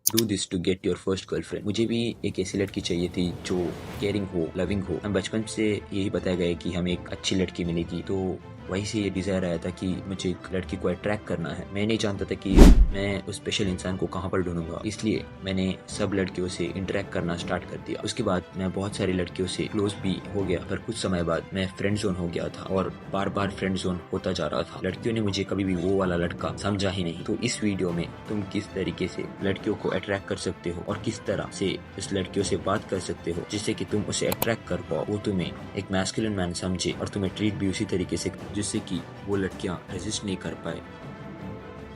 Do this to get your first girlfriend. मुझे भी एक ऐसी लड़की चाहिए थी जो केयरिंग हो, लविंग हो। हम बचपन से यही बताया गया कि हमें एक अच्छी लड़की मिलेगी, तो वहीं से ये डिज़ायर आया था कि मुझे एक लड़की को अट्रैक्ट करना है। मैं नहीं जानता था कि मैं उस स्पेशल इंसान को कहाँ पर ढूंढूंगा, इसलिए मैंने सब लड़कियों से इंटरेक्ट करना स्टार्ट कर दिया। उसके बाद मैं बहुत सारी लड़कियों से क्लोज भी हो गया, पर कुछ समय बाद मैं फ्रेंड जोन हो गया था और बार बार फ्रेंड जोन होता जा रहा था। लड़कियों ने मुझे कभी भी वो वाला लड़का समझा ही नहीं। तो इस वीडियो में तुम किस तरीके से लड़कियों को अट्रैक्ट कर सकते हो और किस तरह से उस लड़कियों से बात कर सकते हो जिससे कि तुम उसे अट्रैक्ट कर पाओ, वो तुम्हें एक मैस्कुलिन मैन समझे और तुम्हें ट्रीट भी उसी तरीके से जिससे कि वो लड़कियां रेजिस्ट नहीं कर पाए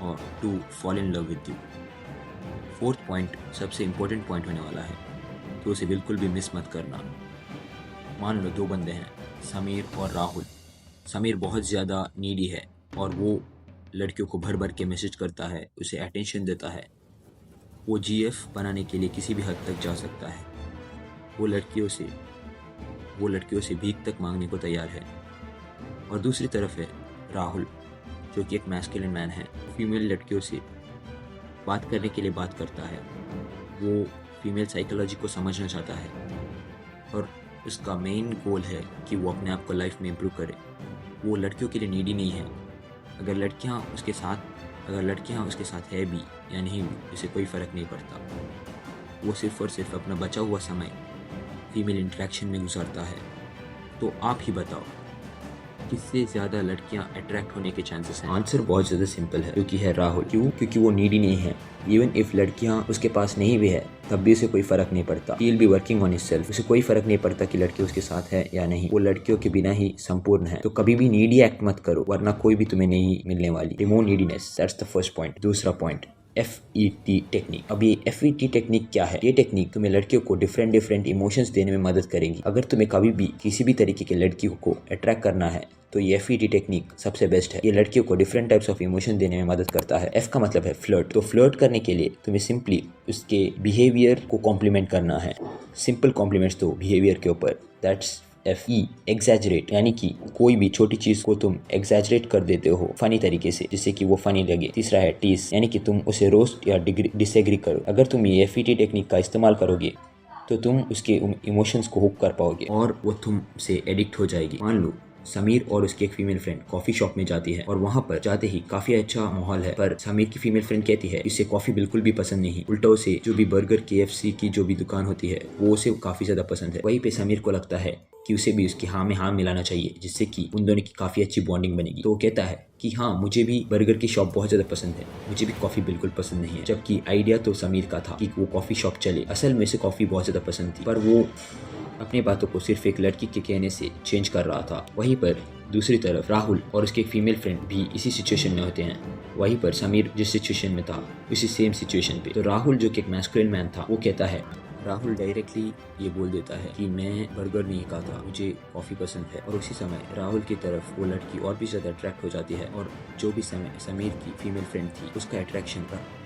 और to fall in love with you. Fourth point सबसे इम्पोर्टेंट पॉइंट होने वाला है, तो उसे बिल्कुल भी मिस मत करना। मान लो दो बंदे हैं, समीर और राहुल। समीर बहुत ज़्यादा नीडी है और वो लड़कियों को भर भर के मैसेज करता है, उसे अटेंशन देता है। वो जीएफ बनाने के लिए किसी भी हद तक जा सकता है। वो लड़कियों से भीख तक मांगने को तैयार है। और दूसरी तरफ है राहुल, जो कि एक मैस्कुलिन मैन है। फीमेल लड़कियों से बात करने के लिए बात करता है। वो फीमेल साइकोलॉजी को समझना चाहता है और उसका मेन गोल है कि वो अपने आप को लाइफ में इम्प्रूव करे। वो लड़कियों के लिए नीडी नहीं है। अगर लड़कियां उसके साथ है भी या नहीं भी, उसे कोई फ़र्क नहीं पड़ता। वो सिर्फ और सिर्फ अपना बचा हुआ समय फीमेल इंटरेक्शन में गुजारता है। तो आप ही बताओ, किससे ज़्यादा लड़कियां अट्रैक्ट होने के चांसेस हैं? आंसर बहुत ज़्यादा सिंपल है, क्योंकि है राहुल। क्यों? क्योंकि वो नीडी नहीं है। इवन इफ लड़कियां उसके पास नहीं भी है तब भी उसे कोई फ़र्क नहीं पड़ता। He will be working on himself. उसे कोई फ़र्क नहीं पड़ता कि लड़की उसके साथ है या नहीं। वो लड़कियों के बिना ही संपूर्ण है। तो कभी भी नीडी एक्ट मत करो, वरना कोई भी तुम्हें नहीं मिलने वाली। Remove neediness, that's the first point. दूसरा पॉइंट, FET टेक्निक। अब ये FET टेक्निक क्या है? ये टेक्निक तुम्हें लड़कियों को डिफरेंट इमोशंस देने में मदद करेगी। अगर तुम्हें कभी भी किसी भी तरीके के लड़कियों को अट्रैक्ट करना है तो ये FET टेक्निक सबसे बेस्ट है। ये लड़कियों को डिफरेंट टाइप्स ऑफ इमोशन देने में मदद करता है। F का मतलब है फ्लर्ट। तो फ्लर्ट करने के लिए तुम्हें सिंपली उसके बिहेवियर को कॉम्प्लीमेंट करना है। सिंपल कॉम्प्लीमेंट्स दो बिहेवियर के ऊपर, दैट्स FE। एग्जैजरेट, यानी कि कोई भी छोटी चीज को तुम एग्जैजरेट कर देते हो फनी तरीके से, जिससे कि वो फनी लगे। तीसरा है टीज, यानी कि तुम उसे रोस्ट या डिसएग्री करो। अगर तुम ये FET टेक्निक का इस्तेमाल करोगे तो तुम उसके इमोशंस को हुक कर पाओगे और वो तुमसे एडिक्ट हो जाएगी। मान लो समीर और उसकी एक फीमेल फ्रेंड कॉफी शॉप में जाती है और वहाँ पर जाते ही काफी अच्छा माहौल है, पर समीर की फीमेल फ्रेंड कहती है इसे कॉफी बिल्कुल भी पसंद नहीं। उल्टा उसे जो भी बर्गर KFC की जो भी दुकान होती है वो उसे काफी ज्यादा पसंद है। वहीं पे समीर को लगता है कि उसे भी उसकी हाँ में हाँ मिलाना चाहिए, जिससे कि उन दोनों की काफी अच्छी बॉन्डिंग बनेगी। तो वो कहता है कि हाँ, मुझे भी बर्गर की शॉप बहुत ज़्यादा पसंद है, मुझे भी कॉफ़ी बिल्कुल पसंद नहीं है। जबकि आइडिया तो समीर का था कि वो कॉफ़ी शॉप चले। असल में से कॉफ़ी बहुत ज़्यादा पसंद थी, पर वो अपनी बातों को सिर्फ एक लड़की के कहने से चेंज कर रहा था। वहीं पर दूसरी तरफ राहुल और उसके एक फीमेल फ्रेंड भी इसी सिचुएशन में होते हैं। वहीं पर समीर जिस सिचुएशन में था उसी सेम सिचुएशन पे। तो राहुल जो कि एक मैस्कुलिन मैन था, वो कहता है, राहुल डायरेक्टली ये बोल देता है कि मैं बर्गर नहीं खाता, मुझे कॉफ़ी पसंद है। और उसी समय राहुल की तरफ वो लड़की और भी ज़्यादा अट्रैक्ट हो जाती है और जो भी समय समीर की फीमेल फ्रेंड थी उसका अट्रैक्शन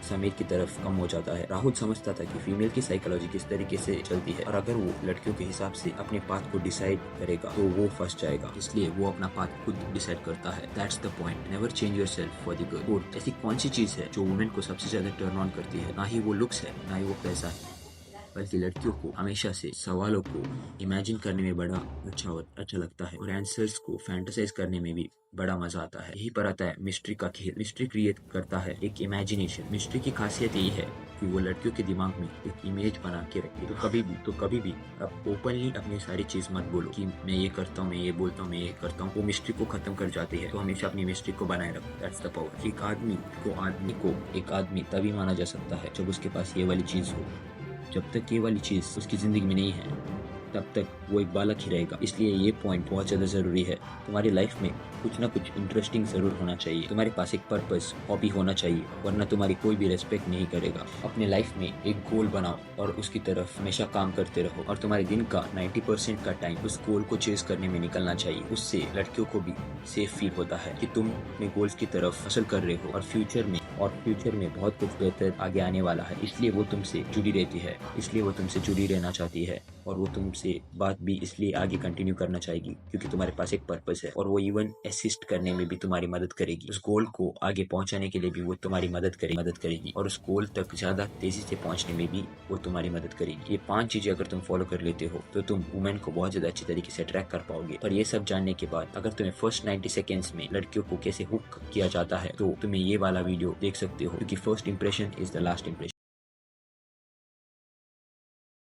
समीर की तरफ कम हो जाता है। राहुल समझता था कि फीमेल की साइकोलॉजी किस तरीके से चलती है और अगर वो लड़कियों के हिसाब से अपने पाथ को डिसाइड करेगा तो वो फंस जाएगा। इसलिए वो अपना पाथ खुद डिसाइड करता है। That's the point, never change yourself for the girl. और ऐसी कौन सी चीज़ है जो वुमेन को सबसे ज़्यादा टर्न ऑन करती है? ना ही वो लुक्स है, ना ही वो पैसा है, बल्कि लड़कियों को हमेशा से सवालों को इमेजिन करने में बड़ा अच्छा लगता है और आंसर्स को फैंटेसाइज करने में भी बड़ा मजा आता है। यही पर आता है मिस्ट्री का खेल। मिस्ट्री क्रिएट करता है एक इमेजिनेशन। मिस्ट्री की खासियत यही है कि वो लड़कियों के दिमाग में एक इमेज बना के रखे। तो कभी भी अब ओपनली अपनी सारी चीज मत बोलो कि मैं ये करता हूँ, मैं ये बोलता हूँ, मैं ये करता हूँ। वो मिस्ट्री को खत्म कर जाती है। तो हमेशा अपनी मिस्ट्री को बनाए रखो। That's the power. एक आदमी तभी माना जा सकता है जब उसके पास ये वाली चीज हो। जब तक ये वाली चीज़ उसकी ज़िंदगी में नहीं है तब तक वो एक बालक ही रहेगा। इसलिए ये पॉइंट बहुत ज़्यादा ज़रूरी है। तुम्हारी लाइफ में कुछ ना कुछ इंटरेस्टिंग ज़रूर होना चाहिए। तुम्हारे पास एक पर्पस, हॉबी होना चाहिए, वरना तुम्हारी कोई भी रेस्पेक्ट नहीं करेगा। अपने लाइफ में एक गोल बनाओ और उसकी तरफ हमेशा काम करते रहो और तुम्हारे दिन का 90% का टाइम उस गोल को चेस करने में निकलना चाहिए। उससे लड़कियों को भी सेफ फील होता है कि तुम अपने गोल्स की तरफ हासिल कर रहे हो और फ्यूचर में बहुत कुछ बेहतर आगे आने वाला है। इसलिए वो तुमसे जुड़ी रहती है, इसलिए वो तुमसे जुड़ी रहना चाहती है और वो तुमसे तुमसे बात भी इसलिए आगे कंटिन्यू करना चाहेगी क्योंकि तुम्हारे पास एक पर्पस है, और वो इवन असिस्ट करने में भी तुम्हारी मदद करेगी। उस गोल को आगे पहुंचाने के लिए भी वो तुम्हारी मदद करेगी और उस गोल तक ज्यादा तेजी से पहुंचने में भी वो तुम्हारी मदद करेगी। ये 5 चीजें अगर तुम फॉलो कर लेते हो तो तुम वुमेन को बहुत ज्यादा अच्छी तरीके से अट्रैक्ट कर पाओगे। पर ये सब जानने के बाद अगर तुम्हें फर्स्ट 90 सेकेंड्स में लड़कियों को कैसे हुक किया जाता है तो तुम्हें ये वाला वीडियो देख सकते हो, क्योंकि first impression is the last impression.